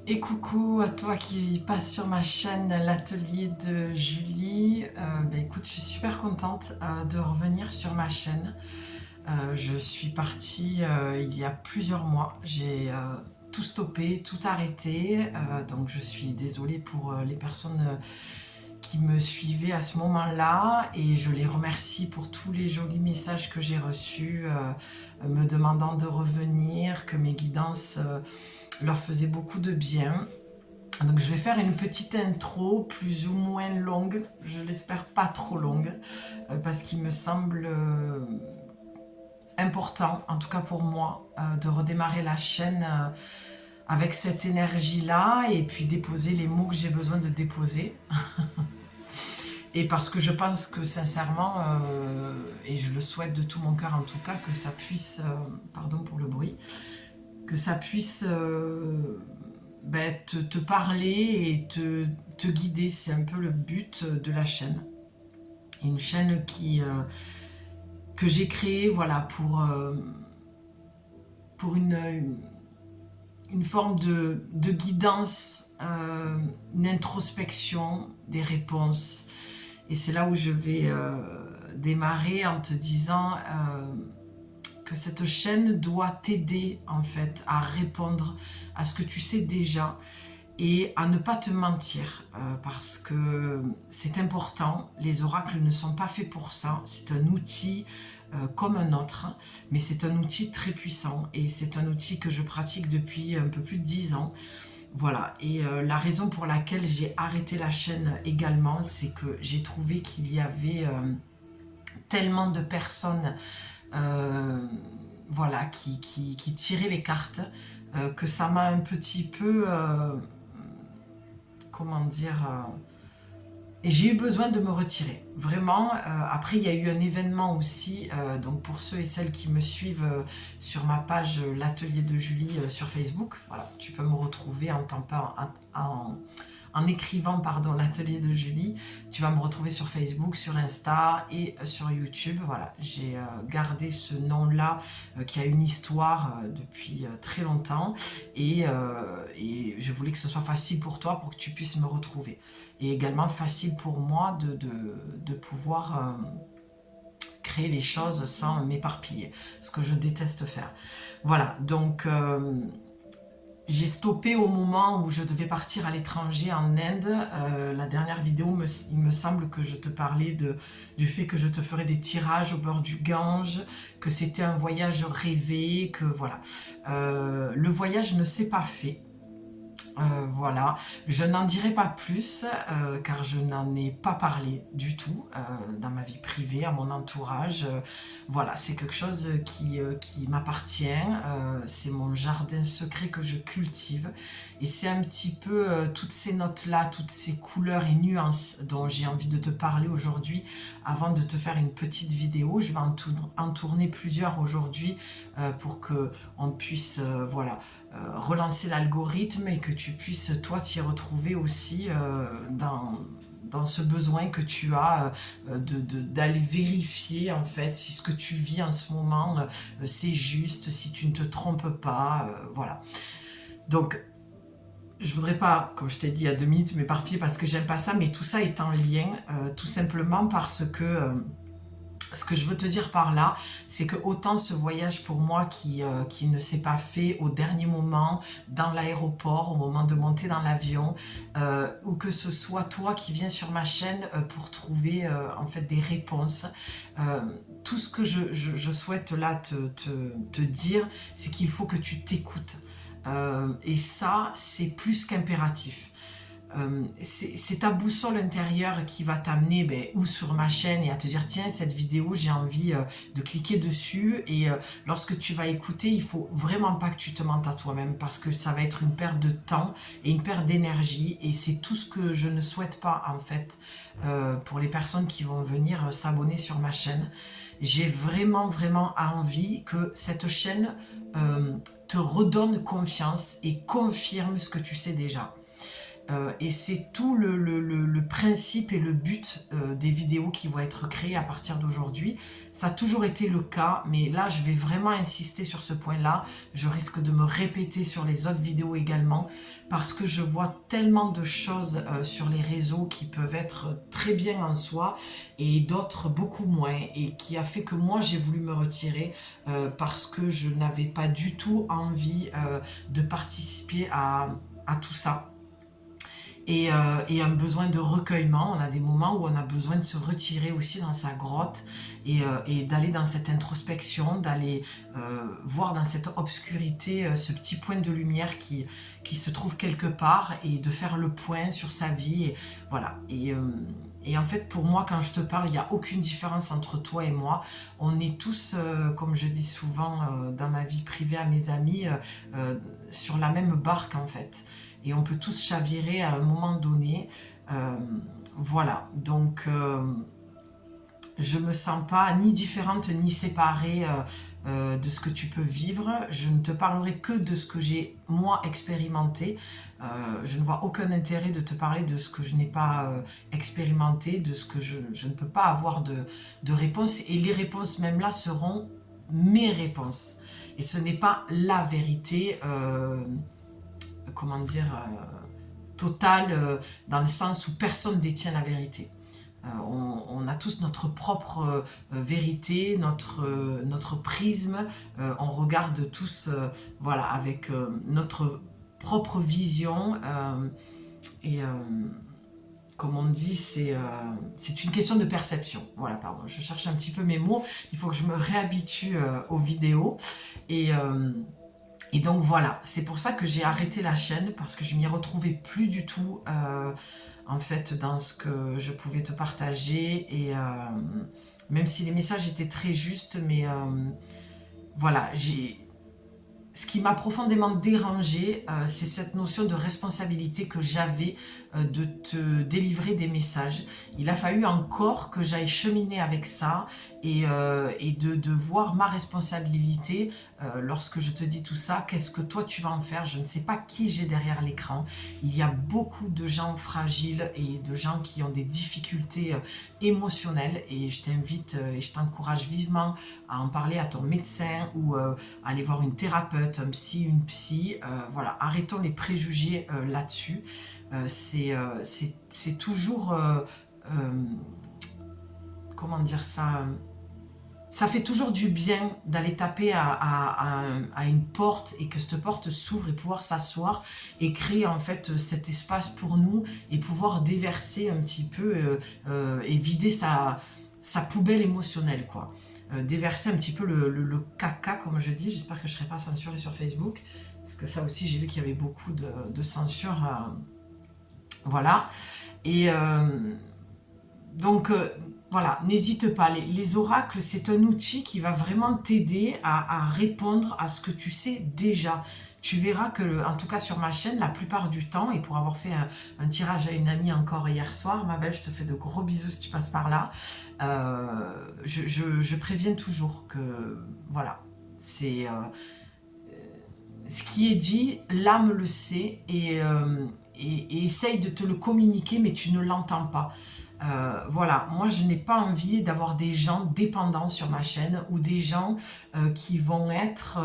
Et coucou à toi qui passe sur ma chaîne l'atelier de Julie. Écoute, je suis super contente de revenir sur ma chaîne. Je suis partie il y a plusieurs mois. J'ai tout stoppé, tout arrêté. Donc je suis désolée pour les personnes qui me suivaient à ce moment-là et je les remercie pour tous les jolis messages que j'ai reçus me demandant de revenir, que mes guidances leur faisaient beaucoup de bien. Donc je vais faire une petite intro plus ou moins longue, je l'espère pas trop longue, parce qu'il me semble important, en tout cas pour moi, de redémarrer la chaîne avec cette énergie-là et puis déposer les mots que j'ai besoin de déposer. Et parce que je pense que sincèrement, et je le souhaite de tout mon cœur en tout cas, que ça puisse, pardon pour le bruit, que ça puisse te parler et te guider. C'est un peu le but de la chaîne. Une chaîne que j'ai créée voilà, pour une forme de guidance, une introspection des réponses. Et c'est là où je vais démarrer en te disant que cette chaîne doit t'aider en fait à répondre à ce que tu sais déjà et à ne pas te mentir parce que c'est important. Les oracles ne sont pas faits pour ça. C'est un outil comme un autre, mais c'est un outil très puissant et c'est un outil que je pratique depuis un peu plus de 10 ans. Voilà, et la raison pour laquelle j'ai arrêté la chaîne également, c'est que j'ai trouvé qu'il y avait tellement de personnes voilà, qui tiraient les cartes que ça m'a un petit peu comment dire, et j'ai eu besoin de me retirer. Vraiment, après il y a eu un événement aussi, donc pour ceux et celles qui me suivent sur ma page l'atelier de Julie sur Facebook, voilà, tu peux me retrouver en écrivant pardon, l'atelier de Julie. Tu vas me retrouver sur Facebook, sur Insta et sur YouTube. Voilà, j'ai gardé ce nom-là qui a une histoire depuis très longtemps et je voulais que ce soit facile pour toi pour que tu puisses me retrouver. Et également facile pour moi de pouvoir créer les choses sans m'éparpiller, ce que je déteste faire. Voilà, donc j'ai stoppé au moment où je devais partir à l'étranger en Inde. La dernière vidéo, il me semble que je te parlais du fait que je te ferais des tirages au bord du Gange, que c'était un voyage rêvé, que voilà. Le voyage ne s'est pas fait. Voilà, je n'en dirai pas plus car je n'en ai pas parlé du tout dans ma vie privée, à mon entourage. Voilà, c'est quelque chose qui m'appartient, c'est mon jardin secret que je cultive et c'est un petit peu toutes ces notes-là, toutes ces couleurs et nuances dont j'ai envie de te parler aujourd'hui avant de te faire une petite vidéo. Je vais en tourner plusieurs aujourd'hui pour que on puisse voilà, relancer l'algorithme et que tu puisses toi t'y retrouver aussi dans ce besoin que tu as d'aller vérifier en fait si ce que tu vis en ce moment c'est juste, si tu ne te trompes pas, voilà. Donc je voudrais pas, comme je t'ai dit il y a 2 minutes, m'éparpiller parce que j'aime pas ça, mais tout ça est en lien, tout simplement parce que ce que je veux te dire par là, c'est que autant ce voyage pour moi qui ne s'est pas fait au dernier moment, dans l'aéroport, au moment de monter dans l'avion, ou que ce soit toi qui viens sur ma chaîne pour trouver en fait des réponses. Euh, tout ce que je souhaite là te dire, c'est qu'il faut que tu t'écoutes. Et ça, c'est plus qu'impératif. C'est ta boussole intérieure qui va t'amener ou sur ma chaîne et à te dire tiens cette vidéo j'ai envie de cliquer dessus et lorsque tu vas écouter il faut vraiment pas que tu te mentes à toi-même parce que ça va être une perte de temps et une perte d'énergie et c'est tout ce que je ne souhaite pas en fait pour les personnes qui vont venir s'abonner sur ma chaîne. J'ai vraiment envie que cette chaîne te redonne confiance et confirme ce que tu sais déjà. Et c'est tout le principe et le but des vidéos qui vont être créées à partir d'aujourd'hui. Ça a toujours été le cas, mais là je vais vraiment insister sur ce point-là. Je risque de me répéter sur les autres vidéos également, parce que je vois tellement de choses sur les réseaux qui peuvent être très bien en soi, et d'autres beaucoup moins, et qui a fait que moi j'ai voulu me retirer parce que je n'avais pas du tout envie de participer à tout ça. Et un besoin de recueillement. On a des moments où on a besoin de se retirer aussi dans sa grotte et d'aller dans cette introspection, d'aller voir dans cette obscurité ce petit point de lumière qui se trouve quelque part, et de faire le point sur sa vie. Et, voilà. Et en fait, pour moi, quand je te parle, il n'y a aucune différence entre toi et moi. On est tous, comme je dis souvent dans ma vie privée à mes amis, sur la même barque en fait. Et on peut tous chavirer à un moment donné. Euh, voilà, donc je me sens pas ni différente ni séparée de ce que tu peux vivre. Je ne te parlerai que de ce que j'ai moi expérimenté. Je ne vois aucun intérêt de te parler de ce que je n'ai pas expérimenté, de ce que je ne peux pas avoir de réponse. Et les réponses même là seront mes réponses. Et ce n'est pas la vérité. Comment dire, totale, dans le sens où personne ne détient la vérité. On a tous notre propre vérité, notre prisme, on regarde tous voilà, avec notre propre vision, et comme on dit, c'est une question de perception. Voilà, pardon, je cherche un petit peu mes mots, il faut que je me réhabitue aux vidéos. Et donc voilà, c'est pour ça que j'ai arrêté la chaîne, parce que je m'y retrouvais plus du tout en fait dans ce que je pouvais te partager. Et même si les messages étaient très justes, mais voilà, ce qui m'a profondément dérangée, c'est cette notion de responsabilité que j'avais de te délivrer des messages. Il a fallu encore que j'aille cheminer avec ça, et de voir ma responsabilité lorsque je te dis tout ça. Qu'est-ce que toi tu vas en faire? Je ne sais pas qui j'ai derrière l'écran. Il y a beaucoup de gens fragiles et de gens qui ont des difficultés émotionnelles, et je t'invite et je t'encourage vivement à en parler à ton médecin, ou aller voir une thérapeute, un psy, une psy. Voilà, arrêtons les préjugés là-dessus. C'est toujours comment dire ça, ça fait toujours du bien d'aller taper à une porte, et que cette porte s'ouvre, et pouvoir s'asseoir et créer en fait cet espace pour nous, et pouvoir déverser un petit peu et vider sa poubelle émotionnelle, quoi. Déverser un petit peu le caca, comme je dis. J'espère que je ne serai pas censurée sur Facebook, parce que ça aussi j'ai vu qu'il y avait beaucoup de censure. Voilà. Et donc voilà, n'hésite pas. Les oracles, c'est un outil qui va vraiment t'aider à répondre à ce que tu sais déjà. Tu verras que, en tout cas sur ma chaîne, la plupart du temps, et pour avoir fait un tirage à une amie encore hier soir, ma belle, je te fais de gros bisous si tu passes par là, je préviens toujours que, voilà, c'est ce qui est dit, l'âme le sait, et essaye de te le communiquer, mais tu ne l'entends pas. Voilà, moi je n'ai pas envie d'avoir des gens dépendants sur ma chaîne, ou des gens qui vont être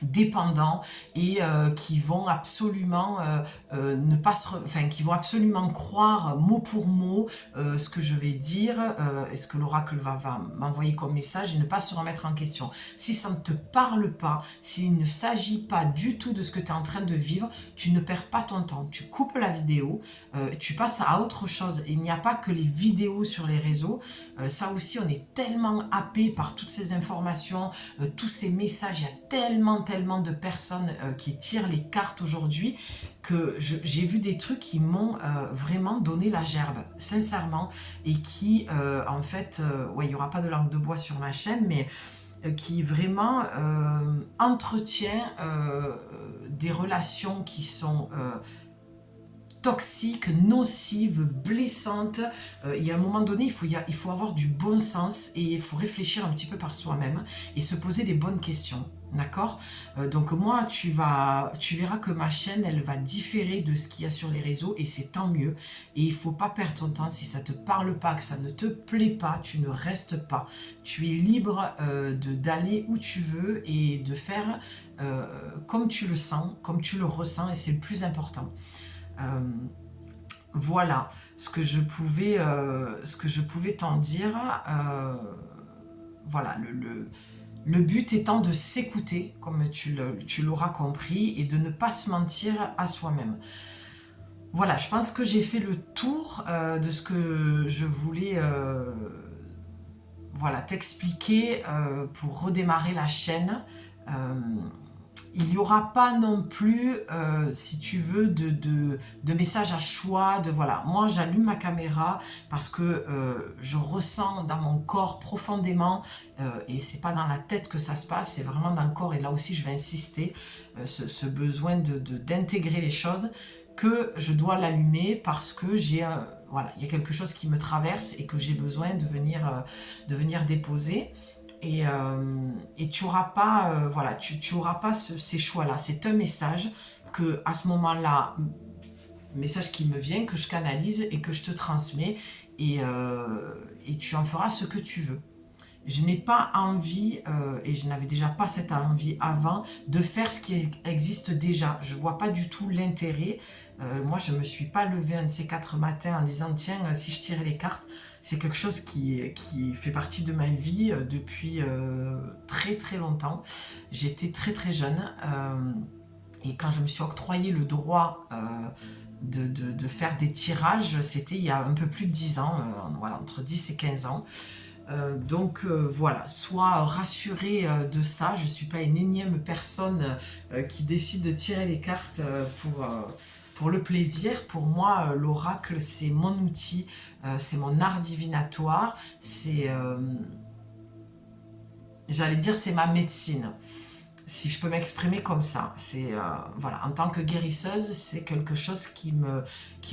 dépendants, et qui vont absolument ne pas enfin, qui vont absolument croire mot pour mot ce que je vais dire, et ce que l'oracle va m'envoyer comme message, et ne pas se remettre en question. Si ça ne te parle pas, s'il ne s'agit pas du tout de ce que tu es en train de vivre, tu ne perds pas ton temps, tu coupes la vidéo, tu passes à autre chose. Et il n'y a pas que les vidéos sur les réseaux, ça aussi on est tellement happé par toutes ces informations, tous ces messages. Il y a tellement de personnes qui tirent les cartes aujourd'hui, que j'ai vu des trucs qui m'ont vraiment donné la gerbe, sincèrement, et qui en fait, ouais, il n'y aura pas de langue de bois sur ma chaîne, mais qui vraiment entretient des relations qui sont toxiques, nocives, blessantes. Il y a un moment donné, il faut avoir du bon sens, et il faut réfléchir un petit peu par soi-même, et se poser des bonnes questions. D'accord? Donc moi, tu verras que ma chaîne, elle va différer de ce qu'il y a sur les réseaux et c'est tant mieux. Et il faut pas perdre ton temps. Si ça te parle pas, que ça ne te plaît pas, tu ne restes pas. Tu es libre d'aller où tu veux et de faire comme tu le sens, comme tu le ressens et c'est le plus important. Euh, voilà ce que je pouvais t'en dire. Voilà, le but étant de s'écouter, comme tu l'auras compris, et de ne pas se mentir à soi-même. Voilà, je pense que j'ai fait le tour de ce que je voulais voilà, t'expliquer pour redémarrer la chaîne. Euh, il n'y aura pas non plus, si tu veux, de messages à choix, de voilà. Moi, j'allume ma caméra parce que je ressens dans mon corps profondément, et c'est pas dans la tête que ça se passe, c'est vraiment dans le corps. Et là aussi, je vais insister, ce besoin d'intégrer les choses, que je dois l'allumer parce que voilà, il y a quelque chose qui me traverse et que j'ai besoin de venir déposer. Et tu n'auras pas, voilà, tu auras pas ces choix-là. C'est un message que, à ce moment-là, message qui me vient, que je canalise et que je te transmets. Et tu en feras ce que tu veux. Je n'ai pas envie, et je n'avais déjà pas cette envie avant, de faire ce qui existe déjà. Je ne vois pas du tout l'intérêt. Moi, je ne me suis pas levée un de ces 4 matins en disant, tiens, si je tirais les cartes, c'est quelque chose qui fait partie de ma vie depuis très très longtemps. J'étais très très jeune, et quand je me suis octroyé le droit de faire des tirages, c'était il y a un peu plus de 10 ans, voilà, entre 10 et 15 ans. Voilà, sois rassuré de ça. Je ne suis pas une énième personne qui décide de tirer les cartes pour le plaisir. Pour moi, l'oracle, c'est mon outil, c'est mon art divinatoire, j'allais dire, c'est ma médecine. Si je peux m'exprimer comme ça, voilà, en tant que guérisseuse, c'est quelque chose qui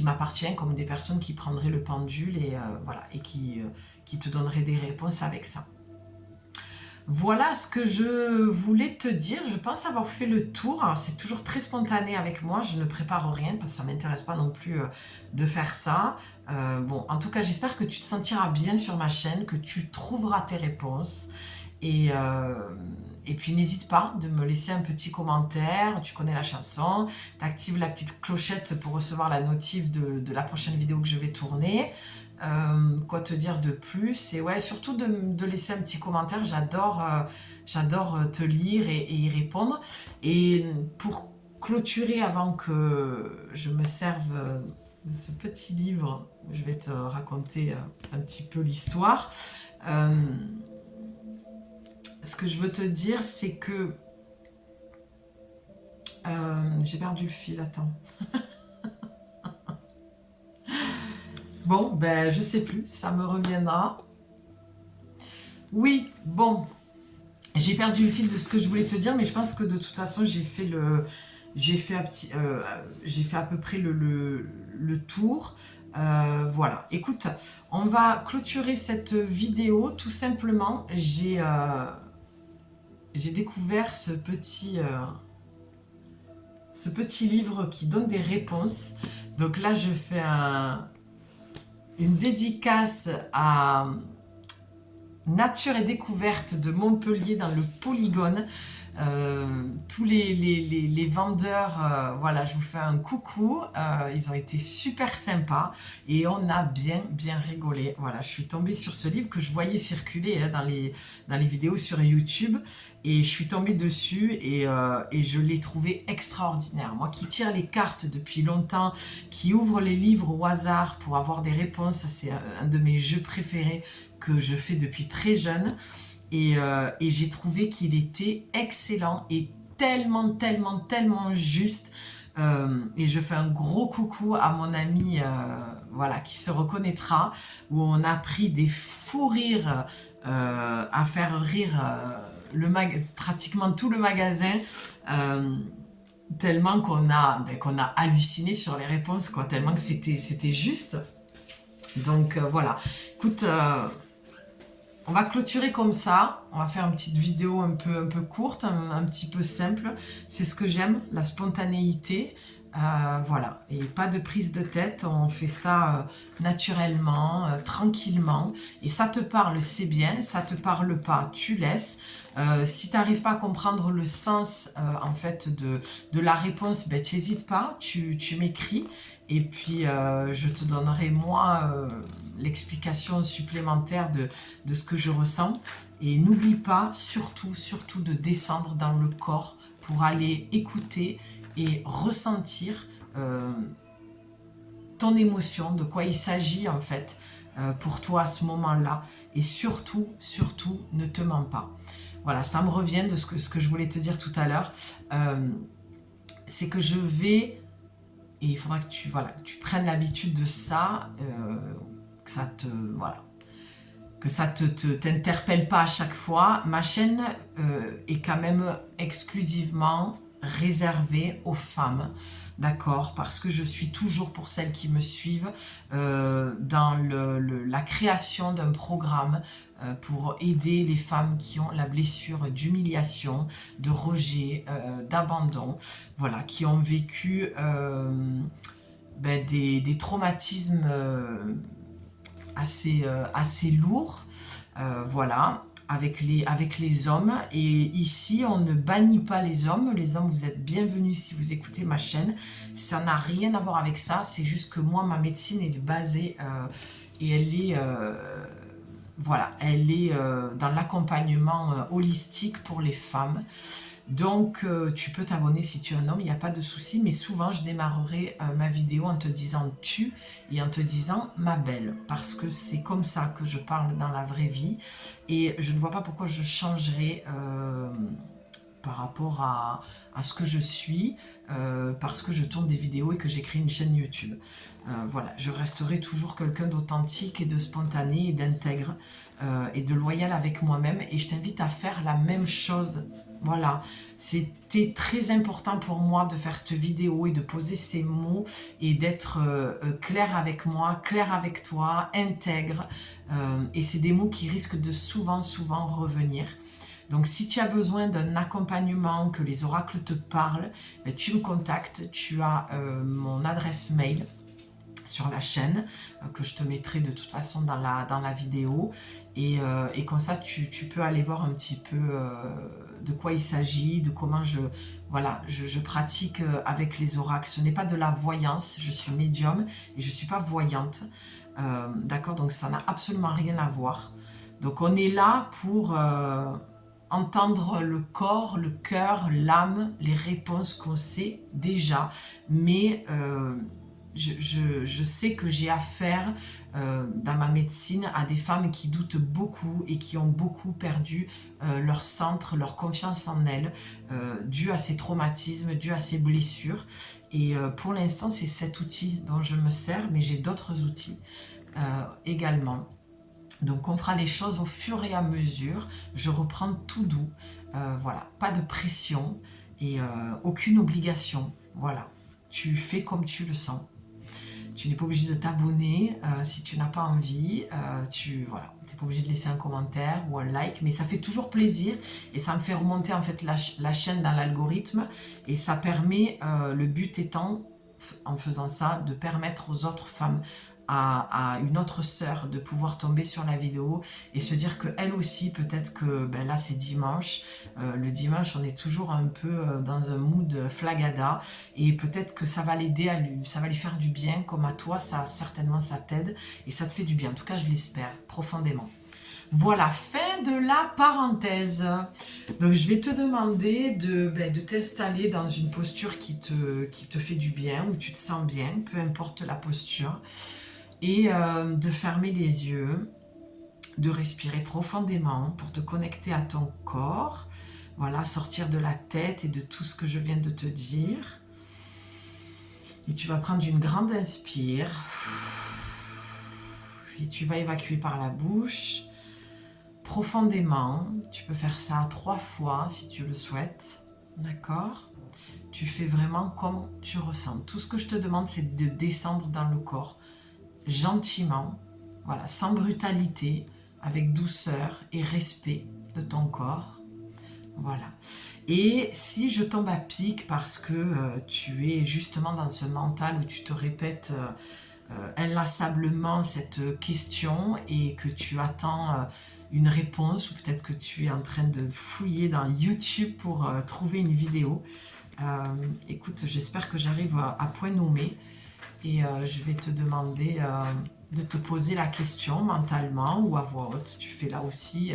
m'appartient, comme des personnes qui prendraient le pendule et voilà, et qui te donneraient des réponses avec ça. Voilà ce que je voulais te dire. Je pense avoir fait le tour. C'est toujours très spontané avec moi. Je ne prépare rien parce que ça ne m'intéresse pas non plus de faire ça. Bon, en tout cas, j'espère que tu te sentiras bien sur ma chaîne, que tu trouveras tes réponses. Et puis n'hésite pas de me laisser un petit commentaire, tu connais la chanson, t'actives la petite clochette pour recevoir la notif de la prochaine vidéo que je vais tourner. Quoi te dire de plus? Et ouais, surtout de laisser un petit commentaire, j'adore te lire et y répondre. Et pour clôturer, avant que je me serve de ce petit livre, je vais te raconter un petit peu l'histoire. Ce que je veux te dire, c'est que j'ai perdu le fil, attends. Bon, ben je sais plus, ça me reviendra. Oui, bon, j'ai perdu le fil de ce que je voulais te dire, mais je pense que de toute façon j'ai fait à peu près le tour. Voilà, écoute, on va clôturer cette vidéo. Tout simplement, j'ai découvert ce petit livre qui donne des réponses. Donc là, je fais une dédicace à Nature et Découverte de Montpellier dans le Polygone. Tous les vendeurs, voilà, je vous fais un coucou. Ils ont été super sympas et on a bien rigolé. Voilà, je suis tombée sur ce livre que je voyais circuler dans les vidéos sur YouTube et je suis tombée dessus et je l'ai trouvé extraordinaire. Moi qui tire les cartes depuis longtemps, qui ouvre les livres au hasard pour avoir des réponses, c'est un de mes jeux préférés que je fais depuis très jeune. Et j'ai trouvé qu'il était excellent et tellement juste. Et je fais un gros coucou à mon ami voilà, qui se reconnaîtra, où on a pris des fous rires à faire rire pratiquement tout le magasin, tellement qu'on a halluciné sur les réponses, quoi, tellement que c'était juste. Donc voilà, écoute, On va clôturer comme ça. On va faire une petite vidéo un peu courte, un petit peu simple. C'est ce que j'aime, la spontanéité. Voilà, et pas de prise de tête, on fait ça naturellement, tranquillement, et ça te parle, c'est bien, ça te parle pas, tu laisses. Si tu n'arrives pas à comprendre le sens en fait de la réponse, ben, tu n'hésites pas, tu m'écris, et puis je te donnerai moi l'explication supplémentaire de ce que je ressens. Et n'oublie pas, surtout de descendre dans le corps pour aller écouter et ressentir ton émotion, de quoi il s'agit en fait pour toi à ce moment-là. Et surtout, ne te mens pas. Voilà, ça me revient de ce que je voulais te dire tout à l'heure. C'est que je vais, et il faudra que tu prennes l'habitude de ça, que ça te, voilà, que ça t'interpelle pas à chaque fois. Ma chaîne est quand même exclusivement réservée aux femmes, d'accord, parce que je suis toujours, pour celles qui me suivent, dans la création d'un programme pour aider les femmes qui ont la blessure d'humiliation, de rejet, d'abandon, voilà, qui ont vécu des traumatismes assez lourd, voilà, avec les hommes. Et ici, on ne bannit pas les hommes. Les hommes, vous êtes bienvenus si vous écoutez ma chaîne. Ça n'a rien à voir avec ça. C'est juste que moi, ma médecine est basée et elle est... voilà, elle est dans l'accompagnement holistique pour les femmes. Donc, tu peux t'abonner si tu es un homme, il n'y a pas de souci, mais souvent, je démarrerai ma vidéo en te disant « tu » et en te disant « ma belle », parce que c'est comme ça que je parle dans la vraie vie, et je ne vois pas pourquoi je changerais par rapport à ce que je suis, parce que je tourne des vidéos et que j'ai créé une chaîne YouTube. Voilà, je resterai toujours quelqu'un d'authentique et de spontané et d'intègre et de loyal avec moi-même, et je t'invite à faire la même chose. Voilà, c'était très important pour moi de faire cette vidéo et de poser ces mots et d'être clair avec moi, clair avec toi, intègre, et c'est des mots qui risquent de souvent revenir. Donc si tu as besoin d'un accompagnement, que les oracles te parlent, tu me contactes, tu as mon adresse mail sur la chaîne, que je te mettrai de toute façon dans la vidéo, et comme ça tu peux aller voir un petit peu de quoi il s'agit, de comment je pratique avec les oracles. Ce n'est pas de la voyance, je suis médium et je ne suis pas voyante, d'accord, donc ça n'a absolument rien à voir. Donc on est là pour entendre le corps, le cœur, l'âme, les réponses qu'on sait déjà, mais je sais que j'ai affaire dans ma médecine à des femmes qui doutent beaucoup et qui ont beaucoup perdu leur centre, leur confiance en elles, dû à ces traumatismes, dû à ces blessures. Et pour l'instant, c'est cet outil dont je me sers, mais j'ai d'autres outils également. Donc on fera les choses au fur et à mesure, je reprends tout doux, voilà, pas de pression et aucune obligation, voilà, tu fais comme tu le sens. Tu n'es pas obligé de t'abonner si tu n'as pas envie, voilà, tu n'es pas obligé de laisser un commentaire ou un like, mais ça fait toujours plaisir et ça me fait remonter en fait la chaîne dans l'algorithme, et ça permet, le but étant, en faisant ça, de permettre aux autres femmes, à une autre sœur, de pouvoir tomber sur la vidéo et se dire qu'elle aussi, peut-être que là c'est dimanche, le dimanche on est toujours un peu dans un mood flagada, et peut-être que ça va l'aider, ça va lui faire du bien, comme à toi, certainement ça t'aide et ça te fait du bien, en tout cas je l'espère profondément. Voilà, fin de la parenthèse. Donc je vais te demander de t'installer dans une posture qui te fait du bien, où tu te sens bien, peu importe la posture, et de fermer les yeux, de respirer profondément pour te connecter à ton corps. Voilà, sortir de la tête et de tout ce que je viens de te dire. Et tu vas prendre une grande inspire. Et tu vas évacuer par la bouche profondément. Tu peux faire ça 3 fois si tu le souhaites. D'accord ? Tu fais vraiment comme tu ressens. Tout ce que je te demande, c'est de descendre dans le corps, gentiment, voilà, sans brutalité, avec douceur et respect de ton corps. Voilà. Et si je tombe à pic parce que tu es justement dans ce mental où tu te répètes inlassablement cette question et que tu attends une réponse, ou peut-être que tu es en train de fouiller dans YouTube pour trouver une vidéo, écoute, j'espère que j'arrive à point nommé et je vais te demander de te poser la question mentalement ou à voix haute. Tu fais là aussi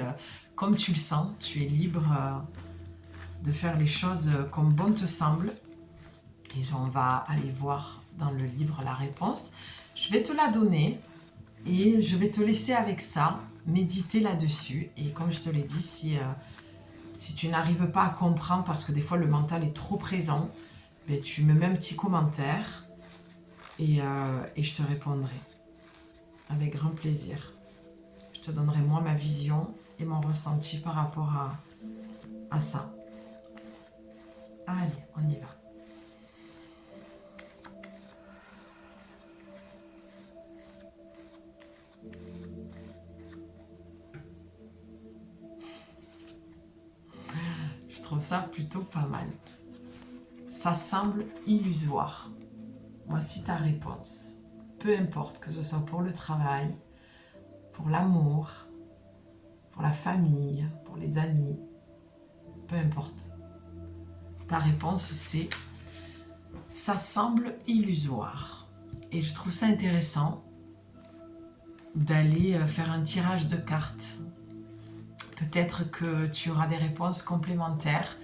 comme tu le sens, tu es libre de faire les choses comme bon te semble. Et on va aller voir dans le livre la réponse. Je vais te la donner et je vais te laisser avec ça, méditer là-dessus. Et comme je te l'ai dit, si tu n'arrives pas à comprendre parce que des fois le mental est trop présent, ben, tu me mets un petit commentaire et je te répondrai avec grand plaisir. Je te donnerai moi ma vision et mon ressenti par rapport à ça. Allez, on y va. Je trouve ça plutôt pas mal. Ça semble illusoire. Voici ta réponse. Peu importe que ce soit pour le travail, pour l'amour, pour la famille, pour les amis, peu importe. Ta réponse c'est « ça semble illusoire ». Et je trouve ça intéressant d'aller faire un tirage de cartes. Peut-être que tu auras des réponses complémentaires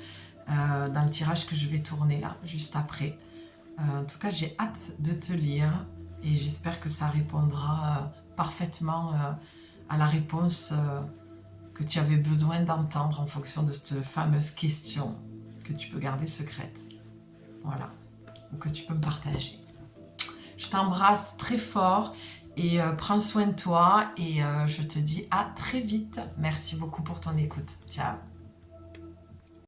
dans le tirage que je vais tourner là, juste après. En tout cas, j'ai hâte de te lire et j'espère que ça répondra parfaitement à la réponse que tu avais besoin d'entendre en fonction de cette fameuse question que tu peux garder secrète. Voilà, ou que tu peux me partager. Je t'embrasse très fort et prends soin de toi et je te dis à très vite. Merci beaucoup pour ton écoute. Ciao.